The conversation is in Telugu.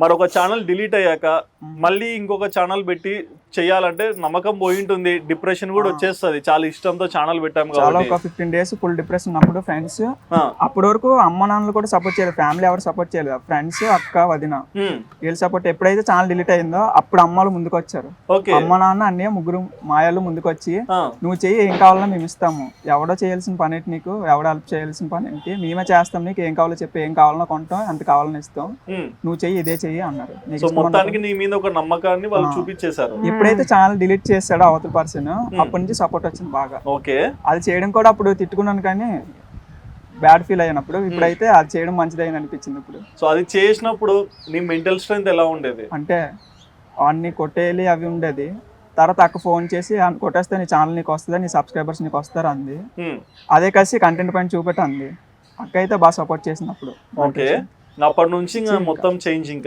మరొక ఛానల్ డిలీట్ అయ్యాక మళ్ళీ ఇంకొక ఛానల్ పెట్టి చెయ్యాలంటే నమ్మకం పోయి ఉంటుంది, డిప్రెషన్ కూడా వచ్చేస్తుంది. చాలా ఇష్టంతో ఛానల్ పెట్టాము చాలా ఒక 15 days ఫుల్ డిప్రెషన్ ఉన్నప్పుడు ఫ్రెండ్స్ అప్పటి వరకు అమ్మ నాన్నలు కూడా సపోర్ట్ చేయలేదు, ఫ్యామిలీ ఎవరు సపోర్ట్ చేయలేదు, ఫ్రెండ్స్ అక్క వదిన వీళ్ళు సపోర్ట్. ఎప్పుడైతే ఛానల్ డిలీట్ అయిందో అప్పుడు అమ్మలు ముందుకు వచ్చారు. అమ్మ నాన్న అన్నయ్య ముగ్గురు మాయలు ముందుకు వచ్చి నువ్వు చెయ్యి, ఏం కావాలో మేము ఇస్తాము, ఎవడో చేయాల్సిన పని ఏంటి, నీకు ఎవడో హెల్ప్ చేయాల్సిన పని ఏంటి, మేమే చేస్తాం, నీకు ఏం కావాలో చెప్పి, ఏం కావాలన్నా కొంటాం, ఎంత కావాలని ఇస్తాం, నువ్వు చెయ్యి, ఇదే చెయ్యి అన్నారు. మొత్తానికి నీ మీద ఒక నమ్మకాన్ని వాళ్ళు చూపించేశారు. ఎప్పుడైతే ఛానల్ డిలీట్ చేశాడో అవతల పర్సన్ అప్పటి నుంచి సపోర్ట్ వచ్చింది బాగా. ఓకే, అది చేయడం కూడా అప్పుడు తిట్టుకున్నాను కానీ బ్యాడ్ ఫీల్ అయినప్పుడు, ఇప్పుడైతే అది చేయడం మంచిదైంది అనిపించింది ఇప్పుడు. సో అది చేసినప్పుడు నీ మెంటల్ స్ట్రెంగ్త్ ఎలా ఉండేది? అంటే అన్ని కొట్టేయాలి అవి ఉండేది. తర్వాత అక్క ఫోన్ చేసి కొట్టేస్తే నీ ఛానల్ నీకు వస్తుందా, నీ సబ్స్క్రైబర్స్ నీకు వస్తారు అంది. అదే కలిసి కంటెంట్ పైన చూపెట్టి అంది. అక్క అయితే బాగా సపోర్ట్ చేసినప్పుడు. ఓకే, అప్పటి నుంచి మొత్తం చేంజ్. ఇంకా